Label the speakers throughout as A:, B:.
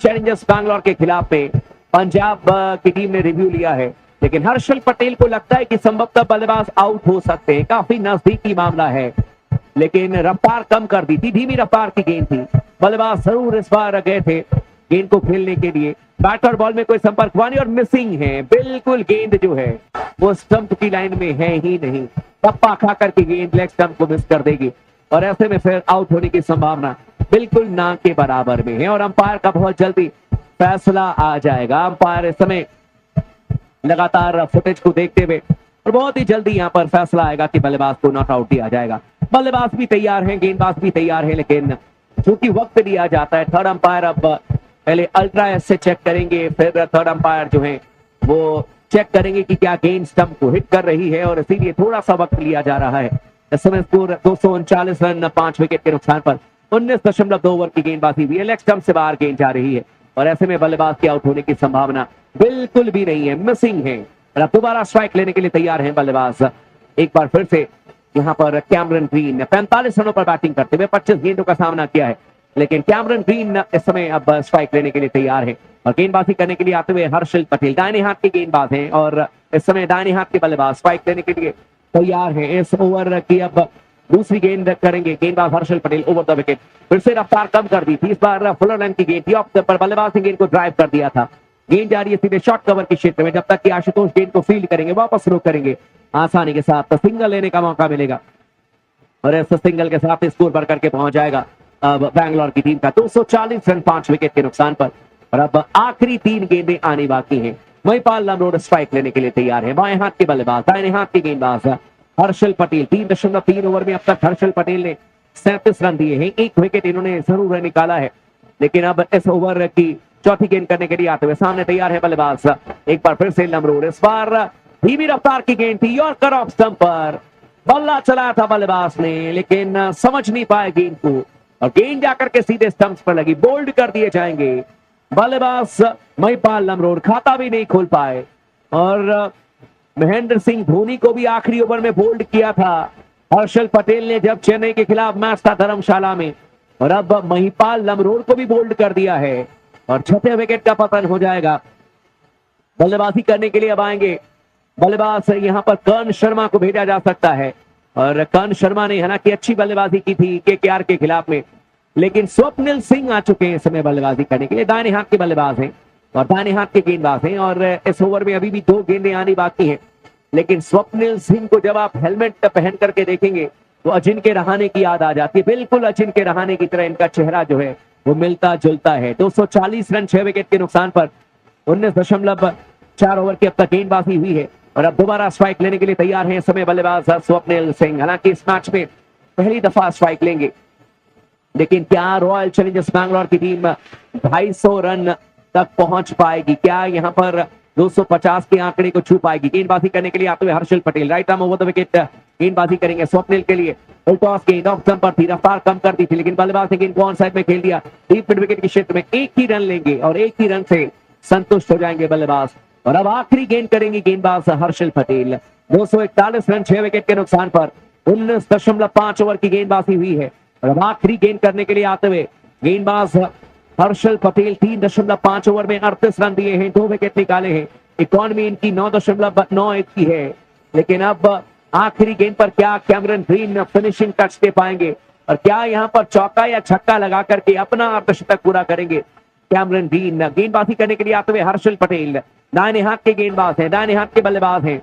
A: Challengers Bangalore के खिलाफ में पंजाब की टीम ने रिव्यू लिया है, लेकिन हर्षल पटेल को लगता है कि संभवतः बल्लेबाज आउट हो सकते हैं। काफी नजदीकी मामला है, लेकिन रफ्तार कम कर दी थी, धीमी रफ्तार की गेंद थी। बल्लेबाज जरूर इस बार गए थे गेंद को खेलने के लिए। बैट और बॉल में कोई संपर्क हुआ नहीं और मिसिंग है। बिल्कुल गेंद जो है वो स्टंप की लाइन में है ही नहीं। टप्पा खा करके गेंद लेग स्टंप को मिस कर देगी और ऐसे में फिर आउट होने की संभावना बिल्कुल ना के बराबर में है और अंपायर का बहुत जल्दी फैसला आ जाएगा। अंपायर इस समय लगातार फुटेज को देखते हुए और बहुत ही जल्दी यहाँ पर फैसला आएगा कि बल्लेबाज को नॉट आउट दिया जाएगा। बल्लेबाज भी तैयार हैं, गेंदबाज भी तैयार है, लेकिन चूंकि वक्त दिया जाता है, थर्ड अंपायर अब पहले अल्ट्रा एस से चेक करेंगे, फिर थर्ड अंपायर जो है वो चेक करेंगे कि क्या गेंद स्टंप को हिट कर रही है और इसीलिए थोड़ा सा वक्त लिया जा रहा है। इस समय स्कोर 239 रन 5 विकेट के नुकसान पर 19.2 ओवर की गेंदबाजी हुई है। लेग स्टंप से बाहर गेंद जा रही है और ऐसे में बल्लेबाज के आउट होने की संभावना बिल्कुल भी नहीं है, मिसिंग है। और अब दोबारा स्ट्राइक लेने के लिए तैयार है बल्लेबाज। एक बार फिर से यहाँ पर कैमरन ग्रीन 45 रनों पर बैटिंग करते हुए 25 गेंदों का सामना किया है, लेकिन कैमरन ग्रीन इस समय अब स्ट्राइक लेने के लिए तैयार है और गेंदबाजी करने के लिए आते हुए हर्षल पटेल दाहिने हाथ के गेंदबाज हैं और इस समय दाहिने हाथ के बल्लेबाज स्ट्राइक लेने के लिए तैयार है। इस ओवर की अब दूसरी गेंद करेंगे गेंदबाज Harshal Patel over the wicket. फिर से रफ्तार कम कर दी थी, इस बार फुलर लेंथ की गेंद थी, ऑफ पर बल्लेबाज ने गेंद को ड्राइव कर दिया था। गेंद जा रही है सीधे शॉर्ट कवर के क्षेत्र में, जब तक कि आशुतोष गेंद को फील्ड करेंगे, वापस रोक करेंगे आसानी के साथ तो सिंगल लेने का मौका मिलेगा और इस सिंगल के साथ स्कोर बढ़ करके पहुंच जाएगा अब बैंगलोर की टीम का 240 रन 5 विकेट के नुकसान पर। और अब आखिरी 3 गेंदें आनी बाकी हैं। महिपाल लमरोड स्ट्राइक लेने के लिए तैयार है। बाएं हाथ के बल्लेबाज दाहिने हाथ के गेंदबाज हर्षल पटेल 3.3 ओवर में अब तक हर्षल पटेल ने 37 रन दिए हैं, 1 विकेट इन्होंने जरूर निकाला है, लेकिन अब इस ओवर की चौथी गेंद करने के लिए आते हुए सामने तैयार है बल्लेबाज। एक बार फिर से लमरोड, इस बार धीमी रफ्तार की गेंद थी, यॉर्कर ऑफ स्टंप पर बल्ला चलाया था बल्लेबाज ने, लेकिन समझ नहीं पाए गेंद को और गेंद जाकर के सीधे स्टंप्स पर लगी। बोल्ड कर दिए जाएंगे बल्लेबाज महिपाल लमरोड, खाता भी नहीं खोल पाए और महेंद्र सिंह धोनी को भी आखिरी ओवर में बोल्ड किया था हर्षल पटेल ने जब चेन्नई के खिलाफ मैच था धर्मशाला में, और अब महिपाल लमरोड को भी बोल्ड कर दिया है और छठे विकेट का पतन हो जाएगा। बल्लेबाजी करने के लिए अब आएंगे बल्लेबाज, यहां पर कर्ण शर्मा को भेजा जा सकता है और कर्ण शर्मा ने हालांकि अच्छी बल्लेबाजी की थी केकेआर के खिलाफ में, लेकिन स्वप्निल सिंह आ चुके हैं इस समय बल्लेबाजी करने के लिए। दाहिने हाथ के बल्लेबाज हैं और दाहिने हाथ के गेंदबाज हैं और इस ओवर में अभी भी 2 गेंदें आनी बाकी हैं, लेकिन स्वप्निल सिंह को जब आप हेलमेट पहन करके देखेंगे तो अजिंक्य रहाणे की याद आ जाती है। बिल्कुल अजिंक्य रहाणे की तरह इनका चेहरा जो है वो मिलता जुलता है। 240 रन 6 विकेट के नुकसान पर 19.4 ओवर की अब तक गेंदबाजी हुई है और अब दोबारा स्ट्राइक लेने के लिए तैयार हैं इस समय बल्लेबाज स्वप्निल सिंह। हालांकि इस मैच में पहली दफा स्ट्राइक लेंगे, लेकिन क्या रॉयल चैलेंजर्स बैंगलोर की टीम 250 रन तक पहुंच पाएगी? क्या यहां पर 250 के आंकड़े को छू पाएगी? गेंदबाजी करने के लिए आते हुए Harshal Patel right arm over the wicket गेंदबाजी करेंगे स्वप्निल के लिए। टॉस गेंद ऑफ स्टंप पर थी, रफ्तार कम कर दी थी, लेकिन बल्लेबाज ने गेंद को ऑन साइड में खेल दिया। डीप मिड विकेट के क्षेत्र में 1 ही रन लेंगे और 1 ही रन से संतुष्ट हो जाएंगे बल्लेबाज। और अब आखिरी गेंद करेंगे गेंदबाज हर्षल पटेल। 241 रन 6 विकेट के नुकसान पर 19.5 ओवर की गेंदबाजी हुई है और अब आखिरी गेंद करने के लिए आते हुए गेंदबाज हर्षल पटेल 3.5 ओवर में 38 रन दिए हैं, 2 विकेट निकाले हैं। इकॉनमी इनकी 9.91 की है, लेकिन अब आखिरी गेंद पर क्या कैमरन ग्रीन फिनिशिंग टच दे पाएंगे और क्या यहां पर चौका या छक्का लगा करके अपना अर्धशतक पूरा करेंगे कैमरन ग्रीन? गेंदबाजी करने के लिए आते हुए हर्षल पटेल दाहिने हाथ के गेंदबाज हैं, दाहिने हाथ के बल्लेबाज हैं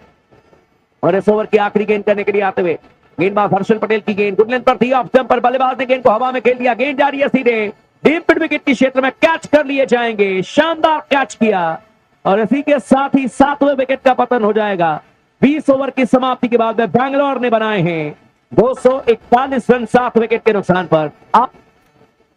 A: और इस ओवर की आखिरी गेंद करने के लिए आते हुए गेंदबाज हर्षल पटेल की गेंद गुड लेंथ पर थी, ऑफ स्टंप पर बल्लेबाज ने गेंद को हवा में खेल दिया। गेंद जा रही है सीधे डीप मिड विकेट के क्षेत्र में, कैच कर लिए जाएंगे। शानदार कैच किया और इसी के साथ ही 7वें विकेट का पतन हो जाएगा। 20 ओवर की समाप्ति के बाद में बैंगलोर ने बनाए हैं 241 रन 7 विकेट के नुकसान पर।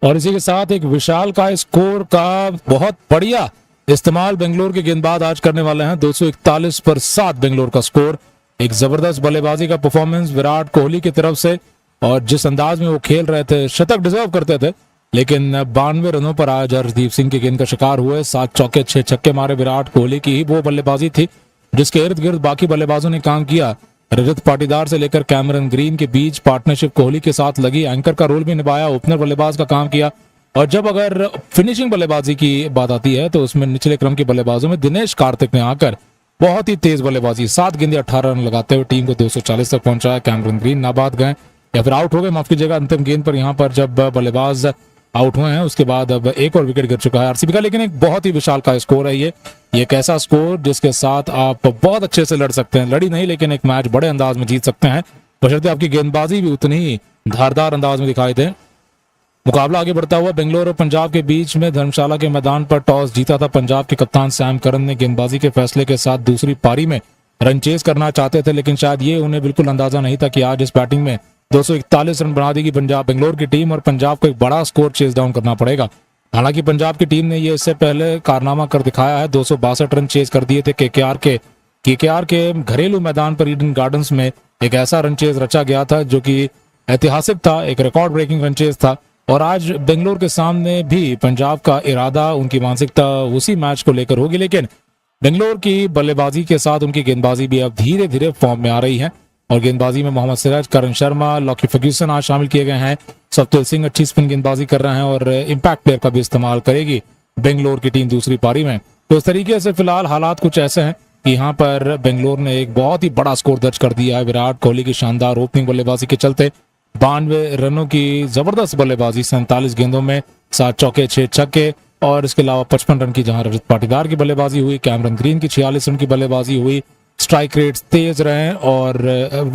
B: और इसी के साथ एक विशाल का स्कोर का बहुत बढ़िया इस्तेमाल बेंगलोर के गेंदबाज आज करने वाले हैं। 241 पर 7 बेंगलोर का स्कोर। एक जबरदस्त बल्लेबाजी का परफॉर्मेंस विराट कोहली की तरफ से और जिस अंदाज में वो खेल रहे थे, शतक डिजर्व करते थे, लेकिन 92 रनों पर आज हर्षदीप सिंह के गेंद का शिकार हुए। 7 चौके 6 छक्के मारे विराट कोहली की ही वो बल्लेबाजी थी जिसके इर्द गिर्द बाकी बल्लेबाजों ने काम किया। रजत पाटीदार से लेकर कैमरन ग्रीन के बीच पार्टनरशिप कोहली के साथ लगी, एंकर का रोल भी निभाया, ओपनर बल्लेबाज का काम किया और जब अगर फिनिशिंग बल्लेबाजी की बात आती है तो उसमें निचले क्रम के बल्लेबाजों में दिनेश कार्तिक ने आकर बहुत ही तेज बल्लेबाजी 7 गेंदे 18 रन लगाते हुए टीम को 240 तक पहुंचाया। कैमरन ग्रीन नाबाद गए या फिर आउट हो गए, माफ कीजिएगा, अंतिम गेंद पर यहाँ पर जब बल्लेबाज आउट हुए हैं उसके बाद अब एक और विकेट गिर चुका है आरसीबी का। लेकिन एक बहुत ही विशाल का स्कोर है ये एक ऐसा स्कोर जिसके साथ आप बहुत अच्छे से लड़ सकते हैं, लड़ी नहीं लेकिन एक मैच बड़े अंदाज में जीत सकते हैं, बशर्ते आपकी गेंदबाजी भी उतनी ही धारदार अंदाज में दिखाई दे। मुकाबला आगे बढ़ता हुआ बेंगलोर और पंजाब के बीच में धर्मशाला के मैदान पर टॉस जीता था पंजाब के कप्तान सैम करन ने। गेंदबाजी के फैसले के साथ दूसरी पारी में रन चेज करना चाहते थे, लेकिन शायद ये उन्हें बिल्कुल अंदाजा नहीं था कि आज इस बैटिंग में 241 रन बना देगी पंजाब बेंगलोर की टीम और पंजाब को एक बड़ा स्कोर चेज डाउन करना पड़ेगा। हालांकि पंजाब की टीम ने ये इससे पहले कारनामा कर दिखाया है, 262 रन चेज कर दिए थे केकेआर के घरेलू मैदान पर ईडन गार्डन्स में एक ऐसा रन चेज रचा गया था जो कि ऐतिहासिक था, एक रिकॉर्ड ब्रेकिंग रन चेज था। और आज बेंगलोर के सामने भी पंजाब का इरादा, उनकी मानसिकता उसी मैच को लेकर होगी, लेकिन बेंगलोर की बल्लेबाजी के साथ उनकी गेंदबाजी भी अब धीरे धीरे फॉर्म में आ रही है और गेंदबाजी में मोहम्मद सिराज, करण शर्मा, लॉकी फर्ग्यूसन आज शामिल किए गए हैं। सवतेल सिंह अच्छी स्पिन गेंदबाजी कर रहे हैं और इंपैक्ट प्लेयर का भी इस्तेमाल करेगी बेंगलोर की टीम दूसरी पारी में। तो इस तरीके से फिलहाल हालात कुछ ऐसे हैं कि यहाँ पर बेंगलोर ने एक बहुत ही बड़ा स्कोर दर्ज कर दिया है विराट कोहली की शानदार ओपनिंग बल्लेबाजी के चलते। 92 रनों की जबरदस्त बल्लेबाजी, 47 गेंदों में 7 चौके 6 छक्के और इसके अलावा 55 रन की जहां रजत पाटीदार की बल्लेबाजी हुई, कैमरन ग्रीन की 46 रन की बल्लेबाजी हुई। स्ट्राइक रेट्स तेज रहे और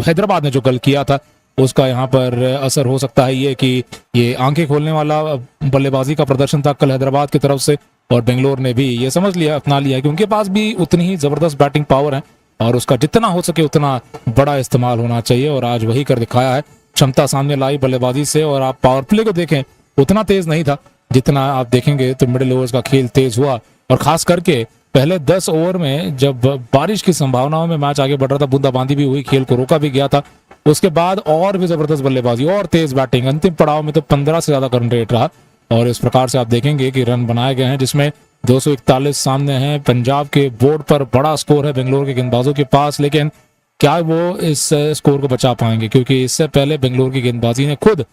B: हैदराबाद ने जो कल किया था उसका यहाँ पर असर हो सकता है ये कि ये आंखें खोलने वाला बल्लेबाजी का प्रदर्शन था कल हैदराबाद की तरफ से और बेंगलोर ने भी ये समझ लिया, अपना लिया कि उनके पास भी उतनी ही जबरदस्त बैटिंग पावर है और उसका जितना हो सके उतना बड़ा इस्तेमाल होना चाहिए और आज वही कर दिखाया है। क्षमता सामने लाई बल्लेबाजी से और आप पावर प्ले को देखें उतना तेज नहीं था जितना आप देखेंगे तो मिडिल ओवर्स का खेल तेज हुआ और खास करके पहले 10 ओवर में जब बारिश की संभावनाओं में मैच आगे बढ़ रहा था, बूंदाबांदी भी हुई, खेल को रोका भी गया था, उसके बाद और भी जबरदस्त बल्लेबाजी और तेज बैटिंग, अंतिम पड़ाव में तो 15 से ज्यादा रन रेट रहा और इस प्रकार से आप देखेंगे कि रन बनाए गए हैं जिसमें 241 सामने हैं। पंजाब के बोर्ड पर बड़ा स्कोर है बेंगलोर के गेंदबाजों के पास, लेकिन क्या वो इस स्कोर को बचा पाएंगे क्योंकि इससे पहले बेंगलोर की गेंदबाजी ने खुद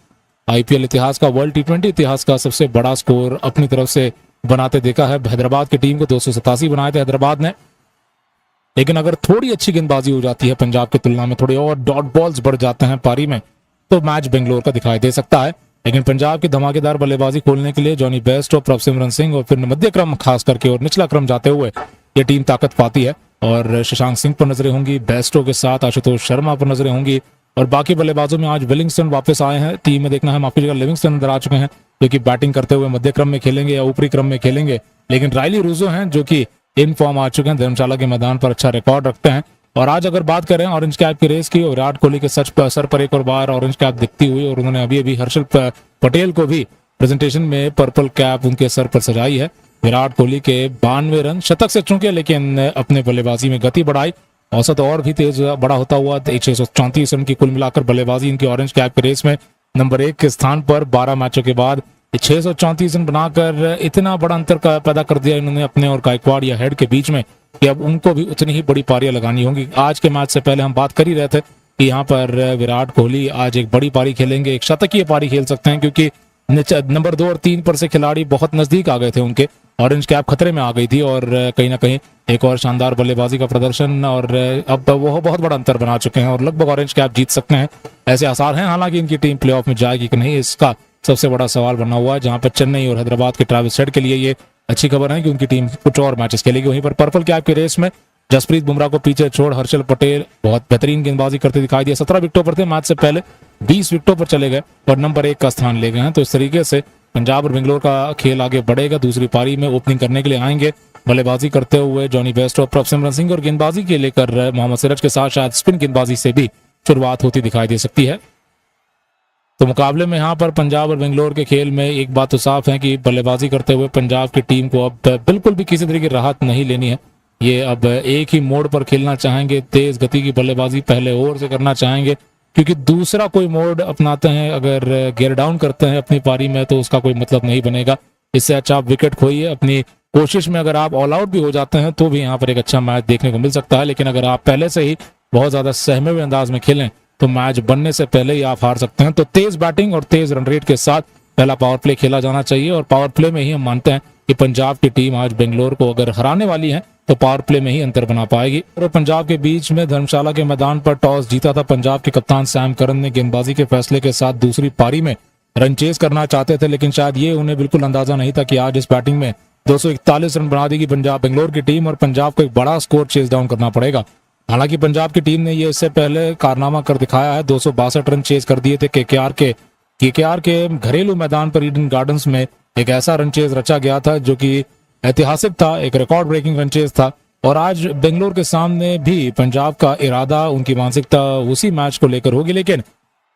B: आईपीएल इतिहास का, वर्ल्ड टी20 इतिहास का सबसे बड़ा स्कोर अपनी तरफ से बनाते देखा है। हैदराबाद की टीम को 287 बनाए थे हैदराबाद ने, लेकिन अगर थोड़ी अच्छी गेंदबाजी हो जाती है पंजाब की तुलना में, थोड़े और डॉट बॉल्स बढ़ जाते हैं पारी में तो मैच बेंगलोर का दिखाई दे सकता है। लेकिन पंजाब की धमाकेदार बल्लेबाजी खोलने के लिए जॉनी बेयरस्टो, प्रभसिमरन सिंह और फिर मध्य क्रम खास करके और निचला क्रम जाते हुए ये टीम ताकत पाती है और शशांक सिंह पर नजरें होंगी, बेयरस्टो के साथ आशुतोष शर्मा पर नजरें होंगी और बाकी बल्लेबाजों में आज विलिंगस्टन वापस आए हैं टीम में, देखना है माफ कीजिएगा लिविंगस्टन अंदर आ चुके हैं जो कि बैटिंग करते हुए मध्य क्रम में खेलेंगे या ऊपरी क्रम में खेलेंगे। लेकिन रायली रूजो हैं जो कि इन फॉर्म आ चुके हैं, धर्मशाला के मैदान पर अच्छा रिकॉर्ड रखते हैं। और आज अगर बात करें ऑरेंज कैप की रेस की, विराट कोहली के सर पर एक और बार ऑरेंज कैप दिखती हुई और उन्होंने अभी हर्षल पटेल को भी प्रेजेंटेशन में पर्पल कैप उनके सर पर सजाई है। विराट कोहली के 92 रन शतक से चूके लेकिन अपने बल्लेबाजी में गति बढ़ाई, औसत और भी तेज बड़ा होता हुआ 634 रन की कुल मिलाकर बल्लेबाजी इनकी ऑरेंज कैप की रेस में नंबर 1 के स्थान पर 12 मैचों के बाद 634 रन बनाकर इतना बड़ा अंतर पैदा कर दिया इन्होंने अपने और गायकवाड़ या हेड के बीच में कि अब उनको भी उतनी ही बड़ी पारियां लगानी होंगी। आज के मैच से पहले हम बात कर ही रहे थे कि यहाँ पर विराट कोहली आज एक बड़ी पारी खेलेंगे, एक शतकीय पारी खेल सकते हैं क्योंकि नंबर 2 और 3 पर से खिलाड़ी बहुत नजदीक आ गए थे, उनके ऑरेंज कैप खतरे में आ गई थी और कहीं ना कहीं एक और शानदार बल्लेबाजी का प्रदर्शन और अब वो बहुत बड़ा अंतर बना चुके हैं और लगभग ऑरेंज कैप जीत सकते हैं, ऐसे आसार हैं। हालांकि इनकी टीम प्लेऑफ में जाएगी कि नहीं इसका सबसे बड़ा सवाल बना हुआ है, जहां पर चेन्नई और हैदराबाद के ट्रेविस हेड के लिए ये अच्छी खबर है कि उनकी टीम कुछ और मैचेस खेलेगी। वहीं पर पर्पल कैप की रेस में जसप्रीत बुमराह को पीछे छोड़ हर्षल पटेल बहुत बेहतरीन गेंदबाजी करते दिखाई दिया, 17 विकेटों पर थे, मैच से पहले 20 विकेटों पर चले गए और नंबर 1 का स्थान ले गए हैं। तो इस तरीके से पंजाब और बेंगलोर का खेल आगे बढ़ेगा। दूसरी पारी में ओपनिंग करने के लिए आएंगे बल्लेबाजी करते हुए जॉनी बेयरस्टो और प्रभसिमरन सिंह और गेंदबाजी के लेकर मोहम्मद सिराज के साथ शायद स्पिन गेंदबाजी से भी शुरुआत होती दिखाई दे सकती है। तो मुकाबले में यहाँ पर पंजाब और बेंगलोर के खेल में एक बात तो साफ है कि बल्लेबाजी करते हुए पंजाब की टीम को अब बिल्कुल भी किसी तरह की राहत नहीं लेनी है। ये अब एक ही मोड पर खेलना चाहेंगे, तेज गति की बल्लेबाजी पहले ओवर से करना चाहेंगे क्योंकि दूसरा कोई मोड अपनाते हैं अगर गियर डाउन करते हैं अपनी पारी में तो उसका कोई मतलब नहीं बनेगा। इससे अच्छा आप विकेट खोइए, अपनी कोशिश में अगर आप ऑल आउट भी हो जाते हैं तो भी यहाँ पर एक अच्छा मैच देखने को मिल सकता है। लेकिन अगर आप पहले से ही बहुत ज्यादा सहमे हुए अंदाज में खेलें तो मैच बनने से पहले ही आप हार सकते हैं। तो तेज बैटिंग और तेज रन रेट के साथ पहला पावर प्ले खेला जाना चाहिए और पावर प्ले में ही हम मानते हैं कि पंजाब की टीम आज बेंगलोर को अगर हराने वाली है तो पावर प्ले में ही अंतर बना पाएगी। और पंजाब के बीच में धर्मशाला के मैदान पर टॉस जीता था पंजाब के कप्तान सैम करन ने गेंदबाजी के फैसले के साथ दूसरी पारी में रन चेज करना चाहते थे, लेकिन शायद ये उन्हें बिल्कुल अंदाजा नहीं था कि आज इस बैटिंग में 241 रन बना देगी पंजाब बेंगलोर की टीम और पंजाब को एक बड़ा स्कोर चेज डाउन करना पड़ेगा। हालांकि पंजाब की टीम ने ये इससे पहले कारनामा कर दिखाया है, 262 रन चेज कर दिए थे केकेआर के घरेलू मैदान पर ईडन गार्डन्स में एक ऐसा रन चेज रचा गया था जो कि ऐतिहासिक था, एक रिकॉर्ड ब्रेकिंग रन चेज था। और आज बेंगलोर के सामने भी पंजाब का इरादा, उनकी मानसिकता उसी मैच को लेकर होगी, लेकिन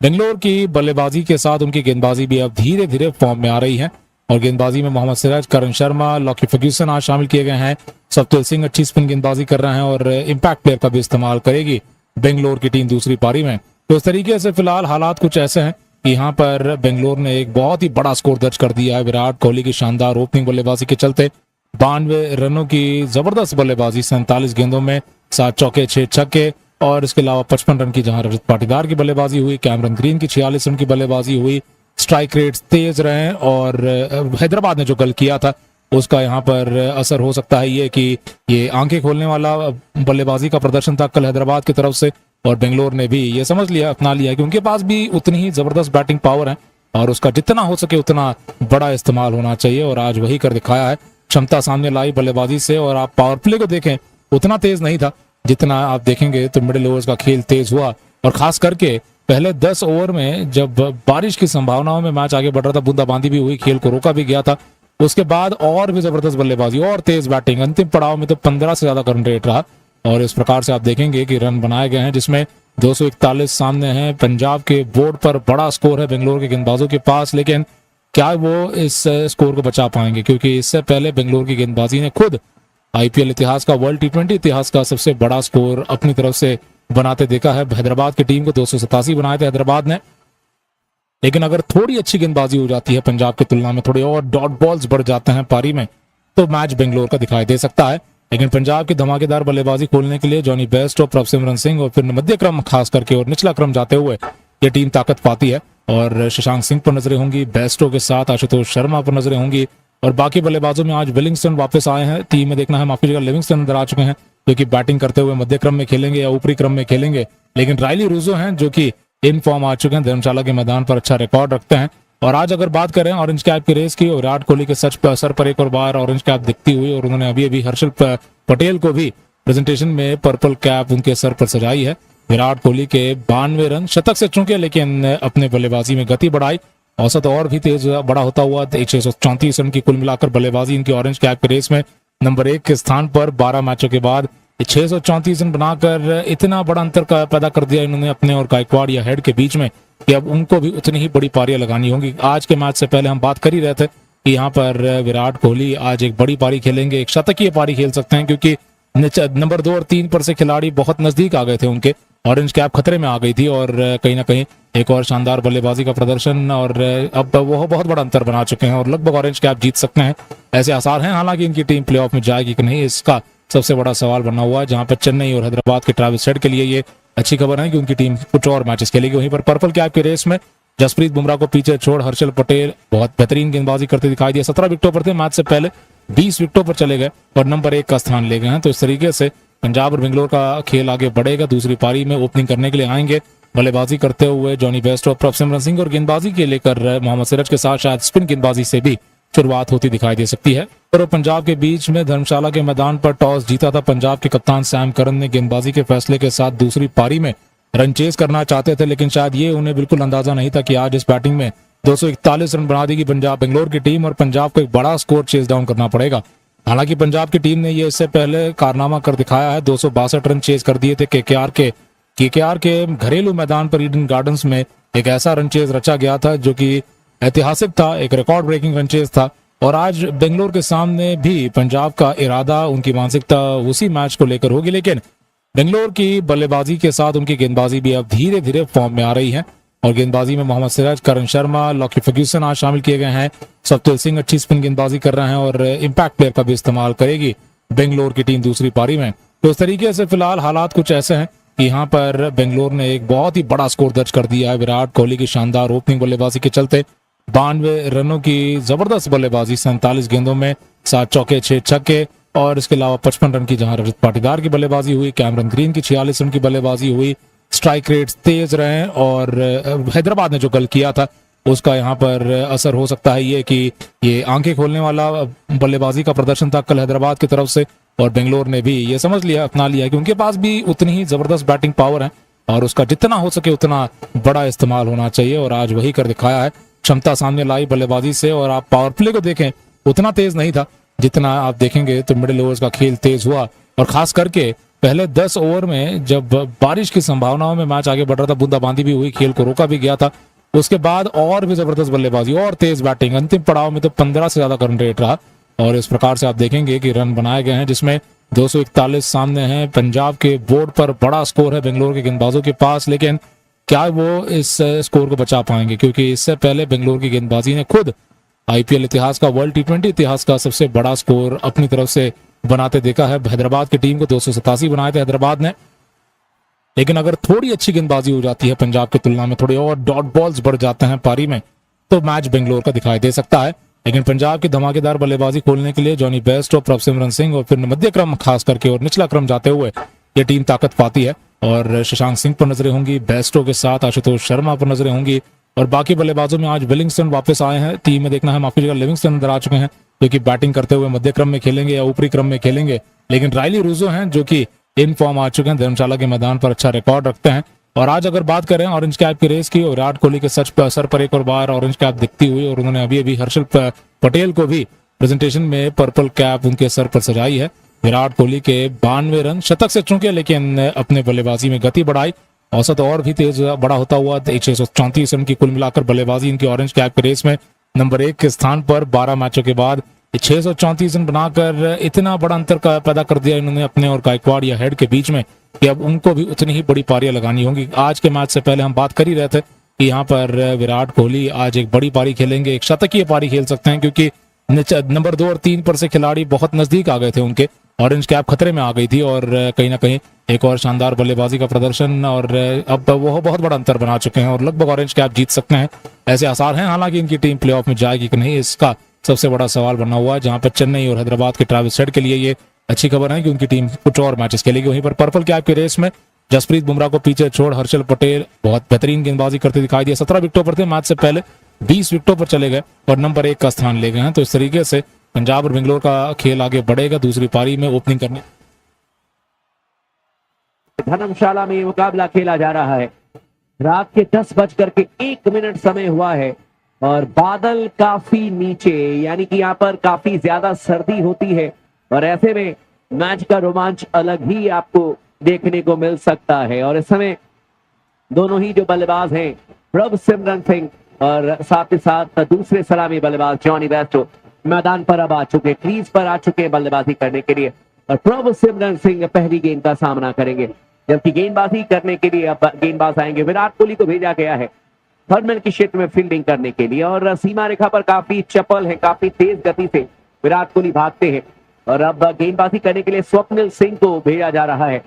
B: बेंगलोर की बल्लेबाजी के साथ उनकी गेंदबाजी भी अब धीरे धीरे फॉर्म में आ रही है और गेंदबाजी में मोहम्मद सिराज, करण शर्मा, लॉकी फर्ग्यूसन आज शामिल किए गए हैं। सप्तल सिंह अच्छी स्पिन गेंदबाजी कर रहे हैं और इम्पैक्ट प्लेयर का भी इस्तेमाल करेगी बेंगलोर की टीम दूसरी पारी में। तो इस तरीके से फिलहाल हालात कुछ ऐसे हैं कि यहाँ पर बेंगलोर ने एक बहुत ही बड़ा स्कोर दर्ज कर दिया है विराट कोहली की शानदार ओपनिंग बल्लेबाजी के चलते। 92 रनों की जबरदस्त बल्लेबाजी, 47 गेंदों में 7 चौके 6 छक्के और इसके अलावा 55 रन की जहां रजत पाटीदार की बल्लेबाजी हुई, कैमरन ग्रीन की 46 रन की बल्लेबाजी हुई। स्ट्राइक रेट्स तेज रहे और हैदराबाद ने जो कल किया था उसका यहाँ पर असर हो सकता है ये कि ये आंखें खोलने वाला बल्लेबाजी का प्रदर्शन था कल हैदराबाद की तरफ से और बेंगलोर ने भी ये समझ लिया, अपना लिया कि उनके पास भी उतनी ही जबरदस्त बैटिंग पावर है और उसका जितना हो सके उतना बड़ा इस्तेमाल होना चाहिए और आज वही कर दिखाया है। क्षमता सामने लाई बल्लेबाजी से और आप पावर प्ले को देखें, उतना तेज नहीं था जितना आप देखेंगे तो मिडिल ओवर्स का खेल तेज हुआ और खास करके पहले 10 ओवर में जब बारिश की संभावनाओं में मैच आगे बढ़ रहा था, बूंदाबांदी भी हुई, खेल को रोका भी गया था, उसके बाद और भी जबरदस्त बल्लेबाजी और तेज बैटिंग, अंतिम पड़ाव में तो 15 से ज्यादा रन रेट रहा और इस प्रकार से आप देखेंगे कि रन बनाए गए हैं जिसमें 241 सामने हैं। पंजाब के बोर्ड पर बड़ा स्कोर है बेंगलोर के गेंदबाजों के पास, लेकिन क्या वो इस स्कोर को बचा पाएंगे क्योंकि इससे पहले बेंगलोर की गेंदबाजी ने खुद आईपीएल इतिहास का, वर्ल्ड टी20 इतिहास का सबसे बड़ा स्कोर अपनी तरफ से बनाते देखा है। हैदराबाद की टीम को 287 बनाए थे हैदराबाद ने, लेकिन अगर थोड़ी अच्छी गेंदबाजी हो जाती है पंजाब की तुलना में, थोड़े और डॉट बॉल्स बढ़ जाते हैं पारी में तो मैच बेंगलोर का दिखाई दे सकता है। लेकिन पंजाब की धमाकेदार बल्लेबाजी खोलने के लिए जॉनी बेस्टो, प्रभसिमरन सिंह और फिर मध्य क्रम खास करके और निचला क्रम जाते हुए ये टीम ताकत पाती है और शशांक सिंह पर नजरें होंगी, बेस्टो के साथ आशुतोष शर्मा पर नजरें होंगी और बाकी बल्लेबाजों में आज विलिंगस्टन वापस आए हैं टीम में, देखना है माफी जगह लिविंगस्टन अंदर आ चुके हैं क्योंकि बैटिंग करते हुए मध्य क्रम में खेलेंगे या ऊपरी क्रम में खेलेंगे। लेकिन रायली रूजो हैं जो कि इन फॉर्म आ चुके हैं, धर्मशाला के मैदान पर अच्छा रिकॉर्ड रखते हैं। और आज अगर बात करें ऑरेंज कैप की रेस की, विराट कोहली के सर पर एक और बार ऑरेंज कैप दिखती हुई और उन्होंने अभी हर्षल पटेल को भी प्रेजेंटेशन में पर्पल कैप उनके सर पर सजाई है। विराट कोहली के 92 रन शतक से चूके लेकिन अपने बल्लेबाजी में गति बढ़ाई, औसत और भी तेज बड़ा होता हुआ 634 रन की कुल मिलाकर बल्लेबाजी इनकी ऑरेंज कैप की रेस में नंबर 1 के स्थान पर 12 मैचों के बाद 634 रन बनाकर इतना बड़ा अंतर पैदा कर दिया इन्होंने अपने और गायकवाड़ या हेड के बीच में कि अब उनको भी उतनी ही बड़ी पारियां लगानी होंगी। आज के मैच से पहले हम बात कर ही रहे थे कि यहाँ पर विराट कोहली आज एक बड़ी पारी खेलेंगे, एक शतकीय पारी खेल सकते हैं क्योंकि नंबर 2 और 3 पर से खिलाड़ी बहुत नजदीक आ गए थे, उनके ऑरेंज कैप खतरे में आ गई थी और कहीं ना कहीं एक और शानदार बल्लेबाजी का प्रदर्शन और अब वो बहुत बड़ा अंतर बना चुके हैं और लगभग ऑरेंज कैप जीत सकते हैं, ऐसे आसार हैं। हालांकि इनकी टीम प्लेऑफ में जाएगी कि नहीं इसका सबसे बड़ा सवाल बना हुआ है, जहां पर चेन्नई और हैदराबाद के ट्रैविस हेड के लिए ये अच्छी खबर है कि उनकी टीम कुछ और मैचेस खेलेगी। वहीं पर पर्पल कैप की रेस में जसप्रीत बुमराह को पीछे छोड़ हर्षल पटेल बहुत बेहतरीन गेंदबाजी करते दिखाई दिए, 17 विकेटों पर थे, मैच से पहले 20 विकेटों पर चले गए और नंबर 1 का स्थान ले गए हैं। तो इस तरीके से पंजाब और बेंगलोर का खेल आगे बढ़ेगा। दूसरी पारी में ओपनिंग करने के लिए आएंगे बल्लेबाजी करते हुए जॉनी बेस्टो, प्रभसिमरन सिंह और गेंदबाजी के लेकर मोहम्मद सिराज के साथ शायद स्पिन गेंदबाजी से भी शुरुआत होती दिखाई दे सकती है। और पंजाब के बीच में धर्मशाला के मैदान पर टॉस जीता था पंजाब के कप्तान सैम करन ने गेंदबाजी के फैसले के साथ दूसरी पारी में रन चेज करना चाहते थे, लेकिन शायद ये उन्हें बिल्कुल अंदाजा नहीं था कि आज इस बैटिंग में 241 रन बना देगी पंजाब बेंगलोर की टीम और पंजाब को एक बड़ा स्कोर चेज डाउन करना पड़ेगा। हालांकि पंजाब की टीम ने ये इससे पहले कारनामा कर दिखाया है, 262 रन चेज कर दिए थे केकेआर के घरेलू मैदान पर ईडन गार्डन्स में एक ऐसा रन चेज रचा गया था जो कि ऐतिहासिक था, एक रिकॉर्ड ब्रेकिंग रन चेज था। और आज बेंगलोर के सामने भी पंजाब का इरादा, उनकी मानसिकता उसी मैच को लेकर होगी, लेकिन बेंगलोर की बल्लेबाजी के साथ उनकी गेंदबाजी भी अब धीरे धीरे फॉर्म में आ रही है और गेंदबाजी में मोहम्मद सिराज, करण शर्मा, लॉकी फर्ग्यूसन आज शामिल किए गए हैं। सप्तल सिंह अच्छी स्पिन गेंदबाजी कर रहे हैं और इम्पैक्ट प्लेयर का भी इस्तेमाल करेगी बेंगलोर की टीम दूसरी पारी में। तो इस तरीके से फिलहाल हालात कुछ ऐसे हैं कि यहाँ पर बेंगलोर ने एक बहुत ही बड़ा स्कोर दर्ज कर दिया है विराट कोहली की शानदार ओपनिंग बल्लेबाजी के चलते। 92 रनों की जबरदस्त बल्लेबाजी, 47 गेंदों में 7 चौके 6 छक्के, और इसके अलावा 55 रन की जहां रजत पाटीदार की बल्लेबाजी हुई, कैमरन ग्रीन की 46 रन की बल्लेबाजी हुई। स्ट्राइक रेट्स तेज रहे और हैदराबाद ने जो कल किया था उसका यहाँ पर असर हो सकता है ये कि ये आंखें खोलने वाला बल्लेबाजी का प्रदर्शन था कल हैदराबाद की तरफ से, और बेंगलोर ने भी ये समझ लिया, अपना लिया कि उनके पास भी उतनी ही जबरदस्त बैटिंग पावर है और उसका जितना हो सके उतना बड़ा इस्तेमाल होना चाहिए, और आज वही कर दिखाया है। क्षमता सामने लाई बल्लेबाजी से, और आप पावर प्ले को देखें उतना तेज नहीं था जितना आप देखेंगे तो मिडिल ओवर्स का खेल तेज हुआ, और खास करके पहले 10 ओवर में जब बारिश की संभावनाओं में मैच आगे बढ़ रहा था, बूंदाबांदी भी हुई, खेल को रोका भी गया था, उसके बाद और भी जबरदस्त बल्लेबाजी और तेज बैटिंग, अंतिम पड़ाव में तो 15 से ज्यादा रन रेट रहा, और इस प्रकार से आप देखेंगे कि रन बनाए गए हैं जिसमें 241 सामने हैं। पंजाब के बोर्ड पर बड़ा स्कोर है बेंगलोर के गेंदबाजों के पास, लेकिन क्या वो इस स्कोर को बचा पाएंगे, क्योंकि इससे पहले बेंगलोर की गेंदबाजी ने खुद आईपीएल इतिहास का, वर्ल्ड टी20 इतिहास का सबसे बड़ा स्कोर अपनी तरफ से बनाते देखा है। हैदराबाद की टीम को 287 बनाए थे हैदराबाद ने, लेकिन अगर थोड़ी अच्छी गेंदबाजी हो जाती है पंजाब की तुलना में, थोड़े और डॉट बॉल्स बढ़ जाते हैं पारी में, तो मैच बेंगलोर का दिखाई दे सकता है। लेकिन पंजाब की धमाकेदार बल्लेबाजी खोलने के लिए जॉनी बेस्ट और प्रभसिमरन सिंह, और फिर मध्य क्रम खास करके और निचला क्रम जाते हुए ये टीम ताकत पाती है, और शशांक सिंह पर नजरें होंगी, बेस्टो के साथ आशुतोष शर्मा पर नजरें होंगी, और बाकी बल्लेबाजों में आज विलिंगस्टन वापस आए हैं टीम में, देखना है माफ कीजिएगा लिविंगस्टन अंदर आ चुके हैं, जो कि बैटिंग करते हुए मध्य क्रम में खेलेंगे या ऊपरी क्रम में खेलेंगे। लेकिन रायली रूजो हैं जो कि इन फॉर्म आ चुके हैं, धर्मशाला के मैदान पर अच्छा रिकॉर्ड रखते हैं। और आज अगर बात करें ऑरेंज कैप की रेस की, विराट कोहली के सर पर एक और बार ऑरेंज कैप दिखती हुई, और उन्होंने अभी अभी हर्षल पटेल को भी प्रेजेंटेशन में पर्पल कैप उनके सर पर सजाई है। विराट कोहली के 92 रन शतक से चूके, लेकिन अपने बल्लेबाजी में गति बढ़ाई, औसत और भी तेज बड़ा होता हुआ 634 रन की कुल मिलाकर बल्लेबाजी इनकी ऑरेंज कैप की रेस में नंबर 1 के स्थान पर 12 मैचों के बाद 634 रन बनाकर इतना बड़ा अंतर पैदा कर दिया इन्होंने अपने और गायकवाड़ या हेड के बीच में, कि अब उनको भी उतनी ही बड़ी पारियां लगानी होंगी। आज के मैच से पहले हम बात कर ही रहे थे कि यहाँ पर विराट कोहली आज एक बड़ी पारी खेलेंगे, एक शतकीय पारी खेल सकते हैं, क्योंकि नंबर 2 और 3 पर से खिलाड़ी बहुत नजदीक आ गए थे उनके, ऑरेंज कैप खतरे में आ गई थी, और कहीं ना कहीं एक और शानदार बल्लेबाजी का प्रदर्शन, और अब वो बहुत बड़ा अंतर बना चुके हैं और लगभग ऑरेंज कैप जीत सकते हैं, ऐसे आसार हैं। हालांकि इनकी टीम प्लेऑफ में जाएगी कि नहीं, इसका सबसे बड़ा सवाल बना हुआ है, जहां पर चेन्नई और हैदराबाद के ट्रैविस हेड के लिए ये अच्छी खबर है कि उनकी टीम कुछ और मैचेस खेलेगी। वहीं पर पर्पल कैप की रेस में जसप्रीत बुमराह को पीछे छोड़ हर्षल पटेल बहुत बेहतरीन गेंदबाजी करते दिखाई दिया, 17 विकेटों पर थे, मैच से पहले 20 विकेटों पर चले गए और नंबर 1 का स्थान ले गए हैं। तो इस तरीके से पंजाब और बेंगलोर का खेल आगे बढ़ेगा दूसरी पारी में ओपनिंग करने।
A: धर्मशाला में मुकाबला खेला जा रहा है, रात के 10:01 समय हुआ है, और बादल काफी नीचे, यानी कि यहाँ पर काफी ज्यादा सर्दी होती है, और ऐसे में मैच का रोमांच अलग ही आपको देखने को मिल सकता है। और इस समय दोनों ही जो बल्लेबाज हैं प्रभसिमरन सिंह और साथ ही साथ दूसरे सलामी बल्लेबाज जॉनी बेस्टो मैदान पर अब आ चुके, क्रीज पर आ चुके बल्लेबाजी करने के लिए, और प्रभसिमरन सिंह पहली गेंद का सामना करेंगे, जबकि गेंदबाजी करने के लिए अब गेंदबाज आएंगे। विराट कोहली को भेजा गया है थर्ड मैन के क्षेत्र में फील्डिंग करने के लिए, और सीमा रेखा पर काफी चपल है, काफी तेज गति से विराट कोहली भागते हैं, और अब गेंदबाजी करने के लिए स्वप्निल सिंह को भेजा जा रहा है।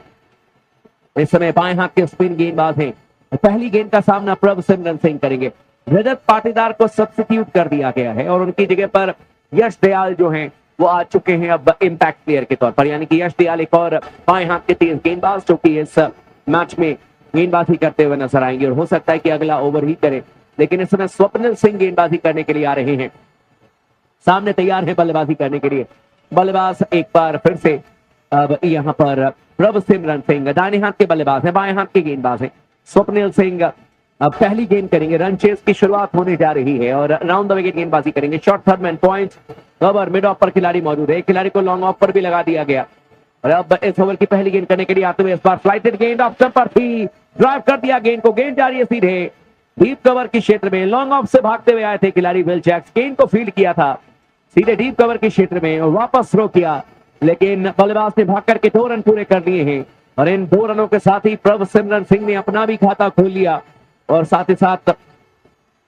A: इस समय बाएं हाथ के स्पिन गेंदबाज हैं, पहली गेंद का सामना प्रभसिमरन सिंह करेंगे। रजत पाटीदार को सब्स्टिट्यूट कर दिया गया है, और उनकी जगह पर यश दयाल जो हैं वो आ चुके हैं अब इंपैक्ट प्लेयर के तौर पर, यानी कि यश दयाल एक और बाएं हाथ के तेज गेंदबाज जो कि इस मैच में गेंदबाजी करते हुए नजर आएंगे, और हो सकता है कि अगला ओवर ही करें। लेकिन इस समय स्वप्निल सिंह गेंदबाजी करने के लिए आ रहे हैं, सामने तैयार है बल्लेबाजी करने के लिए। बल्लेबाज एक बार फिर से अब यहाँ पर प्रभसिमरन सिंह दाहिने हाथ के बल्लेबाज हैं, बाएं हाथ के गेंदबाज हैं। स्वप्निल सिंह अब पहली गेंद करेंगे, रन चेस की शुरुआत होने जा रही है, और राउंड द विकेट गेंदबाजी करेंगे। Short third man point, cover mid of पर खिलाड़ी मौजूद है, खिलाड़ी को लॉन्ग ऑफ पर भी लगा दिया गया, और अब इस ओवर की पहली गेंद करने के लिए आते हुए इस बार फ्लाइटेड गेंद ऑफ स्टंप पर थी, ड्राइव कर दिया गेंद को, गेंद जा रही है सीधे डीप कवर के क्षेत्र में, लॉन्ग ऑफ से भागते हुए आए थे खिलाड़ी विल जैक्स, गेंद को फील्ड किया था सीधे डीप कवर के क्षेत्र में और वापस थ्रो किया, लेकिन बल्लेबाज ने भाग करके 2 रन पूरे कर लिए हैं, और इन 2 रनों के साथ ही प्रभसिमरन सिंह ने अपना भी खाता खोल लिया, और साथ ही साथ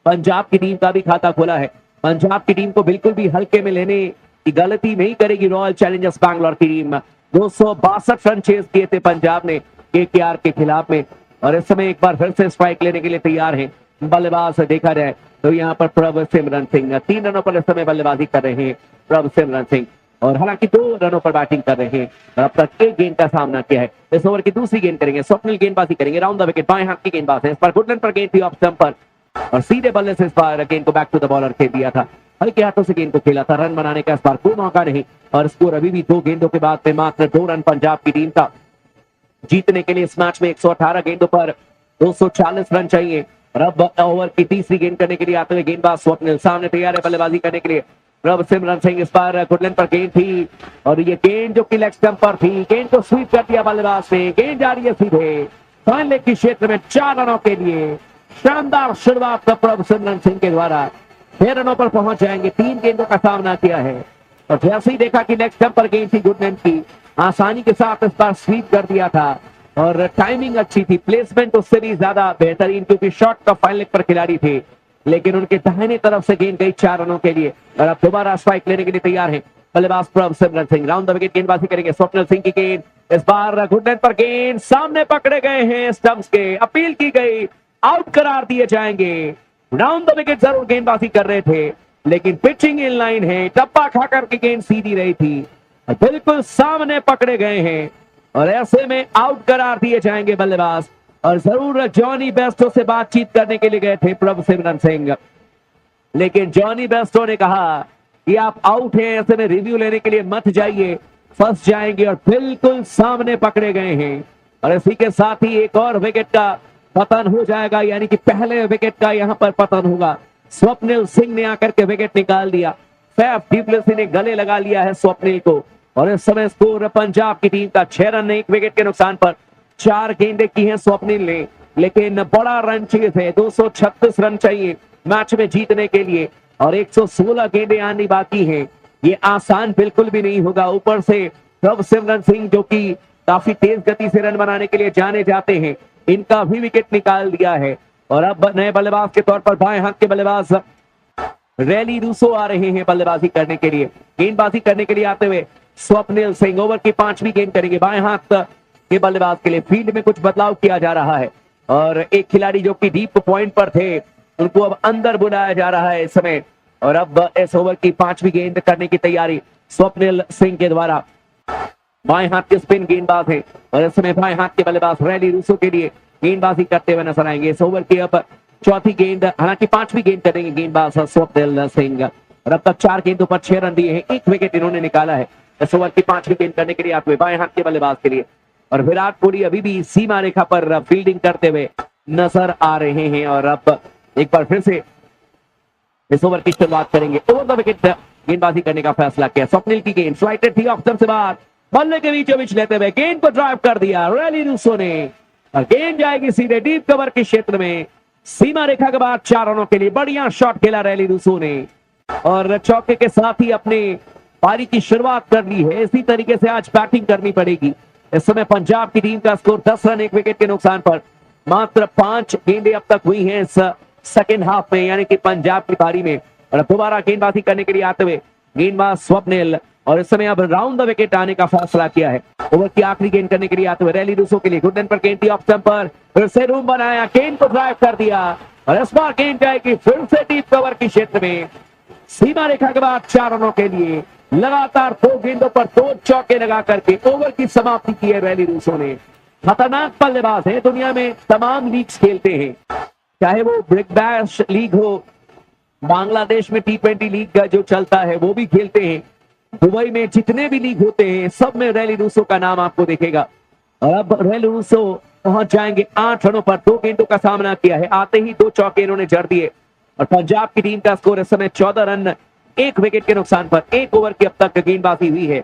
A: पंजाब की टीम का भी खाता खोला है। पंजाब की टीम को बिल्कुल भी हल्के में लेने की गलती नहीं करेगी रॉयल चैलेंजर्स बैंगलोर की टीम। 262 रन चेस किए थे पंजाब ने केकेआर के खिलाफ में, और इस समय एक बार फिर से स्ट्राइक लेने के लिए तैयार है बल्लेबाज। देखा जाए तो यहाँ पर प्रभ सिमरन सिंह 3 रनों पर इस समय बल्लेबाजी कर रहे हैं प्रभ सिमरन सिंह, और हालांकि 2 रनों पर बैटिंग कर रहे हैं और अब तक 1 गेंद का सामना किया है। इस ओवर की दूसरी गेंद करेंगे स्वप्निल, गेंदबाजी करेंगे राउंड द विकेट, बाएं हाथ की गेंदबाज है, इस पर गुडलैंड पर गेंद थी ऑफ स्टंप पर और सीधे बल्ले से इस बार गेंद को बैक टू द बॉलर खेल दिया था, हल्के हाथों से गेंद को खेला था, रन बनाने का इस बार कोई मौका नहीं और स्कोर अभी भी 2 गेंदों के बाद में मात्र 2 रन पंजाब की टीम का जीतने के लिए इस मैच में 118 गेंदों पर 240 रन चाहिए। और अब ओवर की तीसरी गेंद करने के लिए आते हुए गेंदबाज स्वप्निल सामने तैयार है बल्लेबाजी करने के लिए। प्रभ सिमरन सिंह, इस बार गुडलैंड पर गेंद थी और ये गेंद जो कि लेग स्टंप पर थी, गेंद को स्वीप कर दिया बल्लेबाज ने, गेंद जा रही है सीधे फाइन लेग के क्षेत्र में 4 रनों के लिए। शानदार शुरुआत प्रभ सिमरन सिंह के द्वारा 6 रनों पर पहुंच जाएंगे, 3 गेंदों का सामना किया है और जैसे ही देखा कि लेग स्टंप पर गेंद थी गुडलैंड की, आसानी के साथ इस बार स्वीप कर दिया था और टाइमिंग अच्छी थी, प्लेसमेंट उससे भी ज्यादा बेहतरीन क्योंकि शॉट का फाइन लेग पर खिलाड़ी थे, लेकिन उनके दाहिने तरफ से गेंद गई 4 रनों के लिए और अब दोबारा स्ट्राइक लेने के लिए तैयार है बल्लेबाज प्रभ सिमरन सिंह। राउंड द विकेट गेंदबाजी करेंगे स्वप्निल सिंह की गेंद, इस बार गुडलैंड पर गेंद सामने पकड़े गए हैं स्टंप्स के, अपील की गई, आउट करार दिए जाएंगे। राउंड द विकेट जरूर गेंदबाजी कर रहे थे लेकिन पिचिंग इन लाइन है, टप्पा खाकर की गेंद सीधी रही थी, बिल्कुल सामने पकड़े गए हैं और ऐसे में आउट करार दिए जाएंगे बल्लेबाज। और जरूर जॉनी बेस्टो से बातचीत करने के लिए गए थे प्रभ सिमरन सिंह, लेकिन जॉनी बेस्टो ने कहा कि आप आउट हैं, ऐसे में रिव्यू लेने के लिए मत जाइए, फंस जाएंगे और बिल्कुल सामने पकड़े गए हैं और इसी के साथ ही एक और विकेट का पतन हो जाएगा, यानी कि पहले विकेट का यहां पर पतन होगा। स्वप्निल सिंह ने आकर के विकेट निकाल दिया, फैफ डुप्लेसी ने गले लगा लिया है स्वप्निल को और इस समय स्कोर पंजाब की टीम का 6 रन 1 विकेट के नुकसान पर। 4 गेंदें की हैं स्वप्निल ने, लेकिन बड़ा रन चाहिए थे, 236 रन चाहिए मैच में जीतने के लिए और 116 गेंदें आनी बाकी हैं, ये आसान बिल्कुल भी नहीं होगा। ऊपर से प्रभ सिमरन सिंह जो कि काफी तेज गति से रन बनाने के लिए जाने जाते हैं, इनका भी विकेट निकाल दिया है और अब नए बल्लेबाज के तौर पर बाएं हाथ के बल्लेबाज रैली रूसो आ रहे हैं बल्लेबाजी करने के लिए। गेंदबाजी करने के लिए आते हुए स्वप्निल सिंह ओवर की 5वीं गेंद करेंगे बाएं हाथ के बल्लेबाज के लिए। फील्ड में कुछ बदलाव किया जा रहा है और एक खिलाड़ी जो कि डीप पॉइंट पर थे उनको अब अंदर बुलाया जा रहा है इस समय और अब इस ओवर की 5वीं गेंद करने की तैयारी स्वप्निल सिंह के द्वारा। बाएं हाथ के स्पिन गेंदबाज हैं और इस समय बाएं हाथ के बल्लेबाज रैली रूसो के लिए गेंदबाजी करते हुए नजर आएंगे। इस ओवर की अब 4थी गेंद, हालांकि 5वीं गेंद करेंगे गेंदबाज स्वप्निल सिंह और अब तक 4 गेंदों पर 6 रन दिए हैं, 1 विकेट इन्होंने निकाला है। इस ओवर की 5वीं गेंद करने के लिए आते हुए बाएं हाथ के बल्लेबाज के लिए और विराट कोहली अभी भी सीमा रेखा पर फील्डिंग करते हुए नजर आ रहे हैं और अब एक बार फिर से इस ओवर की शुरुआत करेंगे। ओवर द विकेट गेंदबाजी करने का फैसला किया, स्वप्निल की गेंद स्लाइटेड थी ऑफ स्टंप से बाहर, बल्ले के बीचों बीच लेते हुए गेंद को ड्राइव कर दिया रैली रूसो ने और गेंद जाएगी सीधे डीप कवर के क्षेत्र में, सीमा रेखा के बाद 4 रनों के लिए। बढ़िया शॉट खेला रैली रूसो ने और चौके के साथ ही अपने पारी की शुरुआत कर ली है। इसी तरीके से आज बैटिंग करनी पड़ेगी। इस समय पंजाब की टीम का स्कोर 10 रन 1 विकेट के नुकसान पर, मात्र 5 गेंदें अब तक हुई हैं इस सेकेंड हाफ में, यानी कि पंजाब की पारी में। और दोबारा गेंदबाजी करने के लिए आते हुए गेंदबाज स्वप्निल और इस समय अब राउंड द विकेट आने का फैसला किया है। ओवर की आखिरी गेंद करने के लिए आते हुए रैली रूसो के लिए गुडलैंड पर गेंद थी ऑफ स्टंप पर, फिर से रूम बनाया, गेंद को ड्राइव कर दिया और इस बार गेंद जाएगी फिर से डीप कवर के क्षेत्र में, सीमा रेखा के बाद 4 रनों के लिए। लगातार 2 गेंदों पर 2 चौके लगा करके ओवर की समाप्ति की है रैली रूसो ने। खतरनाक बल्लेबाज है, दुनिया में तमाम लीग्स खेलते हैं, चाहे वो ब्रिक बैश लीग हो, बांग्लादेश में T20 लीग का जो चलता है वो भी खेलते हैं, दुबई में जितने भी लीग होते हैं सब में रैली रूसो का नाम आपको दिखेगा। और अब रैली रूसो पहुंच जाएंगे 8 रनों पर, 2 गेंदों का सामना किया है, आते ही 2 चौके इन्होंने जड़ दिए और पंजाब की टीम का स्कोर इस समय 14 रन 1 विकेट के नुकसान पर। 1 ओवर की अब तक गेंदबाजी हुई है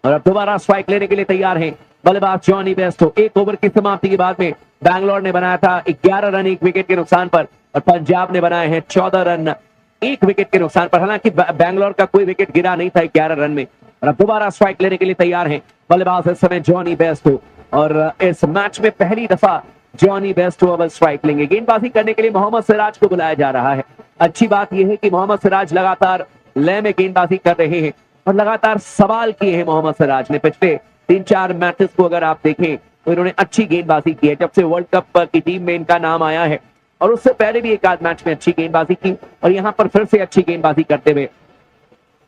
A: और अब दोबारा स्ट्राइक लेने के लिए तैयार हैं बल्लेबाज जॉनी बेस्टो। 1 ओवर की समाप्ति के बाद में बैंगलोर ने बनाया था 11 रन 1 विकेट के नुकसान पर और पंजाब ने बनाए हैं 14 रन 1 विकेट के नुकसान पर। हालांकि बैंगलोर का कोई विकेट गिरा नहीं था 11 रन में और अब दोबारा स्ट्राइक लेने के लिए तैयार हैं बल्लेबाज इस समय जॉनी बेस्टो और इस मैच में पहली दफा जॉनी बेस्टो अब स्ट्राइक लेंगे। गेंदबाजी करने के लिए मोहम्मद सिराज को बुलाया जा रहा है। अच्छी बात यह है कि मोहम्मद सिराज लगातार लय में गेंदबाजी कर रहे हैं और लगातार सवाल किए हैं मोहम्मद सिराज ने। पिछले 3-4 मैचेस को अगर आप देखें तो इन्होंने अच्छी गेंदबाजी की है। जब से वर्ल्ड कप की टीम में इनका नाम आया है और उससे पहले भी एक आध मैच में अच्छी गेंदबाजी की और यहां पर फिर से अच्छी गेंदबाजी करते हुए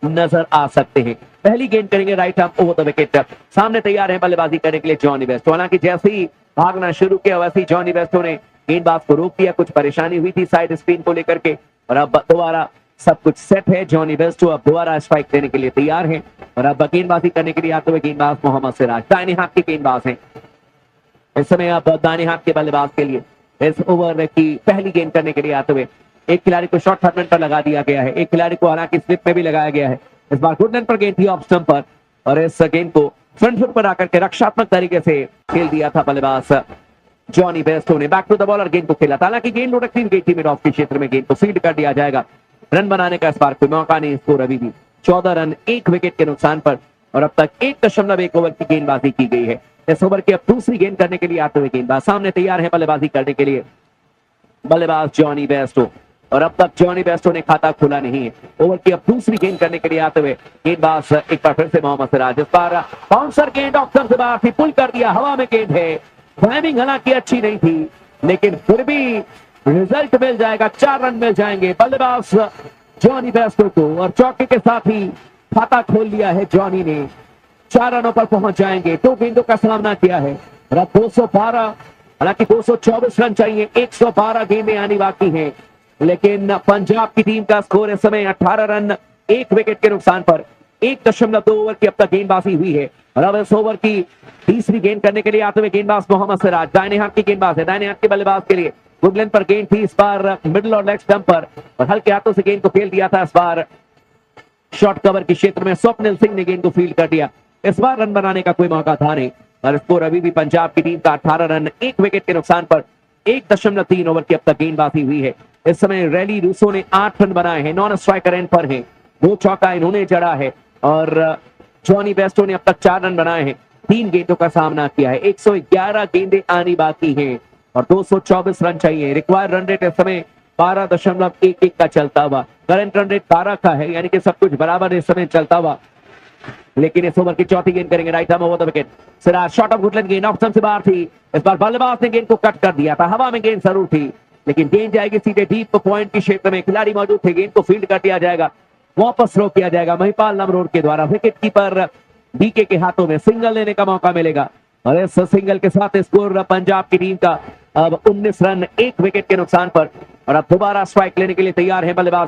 A: नजर आ सकते हैं। पहली गेंद करेंगे right arm over the wicket. सामने तैयार है बल्लेबाजी करने के लिए जॉनी बेस्टो। हालांकि जैसे ही भागना शुरू किया वैसे ही जॉनी बेस्टो ने गेंदबाज को रोक दिया। कुछ परेशानी हुई थी साइड स्पिन को लेकर के और अब दोबारा सब कुछ सेट है। जॉनी बेस्टो अब दोबारा स्ट्राइक देने के लिए तैयार है और अब गेंदबाजी करने के लिए आते हुए गेंदबाज मोहम्मद सिराज दाहिने हाथ के गेंदबाज हैं इस समय। अब दाहिने हाथ के बल्लेबाज के लिए इस ओवर की पहली गेंद करने के लिए आते हुए एक खिलाड़ी को शॉर्ट थर्ड मैन पर लगा दिया गया है, एक खिलाड़ी को हालांकि स्लिप में भी लगाया गया है। इस बार गुडलैंड पर गेंद थी ऑफ स्टंप पर और इस गेंद को फ्रंट फुट पर आकर के रक्षात्मक तरीके से खेल दिया था बल्लेबाज जॉनी बेस्टो ने। बैक टू द बॉलर गेंद को खेला था। हालांकि गेंद लुढ़कती गई थी मिड ऑफ के क्षेत्र में, गेंद को फील्ड कर दिया जाएगा। रन बनाने का इस बार कोई मौका नहीं। स्कोर अभी भी 14 रन 1 विकेट के नुकसान पर और अब तक 1.1 ओवर की गेंदबाजी की गई है। इस ओवर की अब दूसरी गेंद करने के लिए आते हुए गेंदबाज सामने तैयार है बल्लेबाजी करने के लिए बल्लेबाज जॉनी बेस्टो और अब तक जॉनी बेस्टो ने खाता खोला नहीं है। ओवर की अब दूसरी गेंद करने के लिए आते हुए गेंदबाज एक बार फिर से मोहम्मद सिराज। इस बार बाउंसर गेंद ऑफ स्टंप से बाहर थी, पुल कर दिया, हवा में गेंद है। टाइमिंग हालांकि अच्छी नहीं थी लेकिन फिर भी रिजल्ट मिल जाएगा, 4 रन मिल जाएंगे बल्लेबाज जॉनी बेस्टो को और चौके के साथ ही खाता खोल लिया है जॉनी ने। 4 रनों पर पहुंच जाएंगे। 2 गेंदों का सामना किया है और अब 212, हालांकि 224 रन चाहिए, 112 गेंदें आनी बाकी हैं लेकिन पंजाब की टीम का स्कोर इस समय 18 रन 1 विकेट के नुकसान पर 1.2 ओवर की अब तक गेंदबाजी हुई है और अब इस ओवर की तीसरी गेंद करने के लिए आते हुए गेंदबाज मोहम्मद सिराज दाहिने हाथ की गेंदबाज है। दाहिने हाथ के बल्लेबाज के लिए गुडलैंड पर गेंद थी इस बार मिडिल और लेग स्टंप पर और हल्के हाथों से गेंद को खेल दिया था। इस बार शॉर्ट कवर के क्षेत्र में स्वप्निल सिंह ने गेंद को फील्ड कर दिया। इस बार रन बनाने का कोई मौका था नहीं और स्कोर अभी भी पंजाब की टीम का 18 रन 1 विकेट के नुकसान पर 1.3 ओवर की अब तक गेंदबाजी हुई है। इस समय रैली रूसो ने 8 रन बनाए हैं, नॉन स्ट्राइकर एंड पर हैं, 2 चौका इन्होंने जड़ा है और जॉनी बेस्टो ने अब तक 4 रन बनाए हैं, 3 गेंदों का सामना किया है। 111 गेंदें आनी बाकी हैं और 224 रन चाहिए। रिक्वायर्ड रन रेट इस समय 12.11 का चलता हुआ। करंट रन रेट 12 का है यानी कि सब कुछ बराबर इस समय चलता हुआ। लेकिन इस ओवर की चौथी गेंद करेंगे right arm over the wicket. Siraj shot of Goodland गेंद ऑफ स्टंप से बाहर थी। इस बार बल्लेबाज ने गेंद को कट कर दिया था। हवा में गेंद जरूर थी लेकिन गेंद जाएगी सीधे डीप पॉइंट के क्षेत्र में। खिलाड़ी मौजूद थे, गेंद को फील्ड कर दिया जाएगा, वापस थ्रो किया जाएगा महिपाल नमरोड के द्वारा। विकेट कीपर डीके के हाथों में सिंगल लेने का मौका मिलेगा और इस सिंगल के साथ स्कोर पंजाब की टीम का अब 19 रन 1 विकेट के नुकसान पर और अब दोबारा स्ट्राइक लेने के लिए तैयार है बल्लेबाज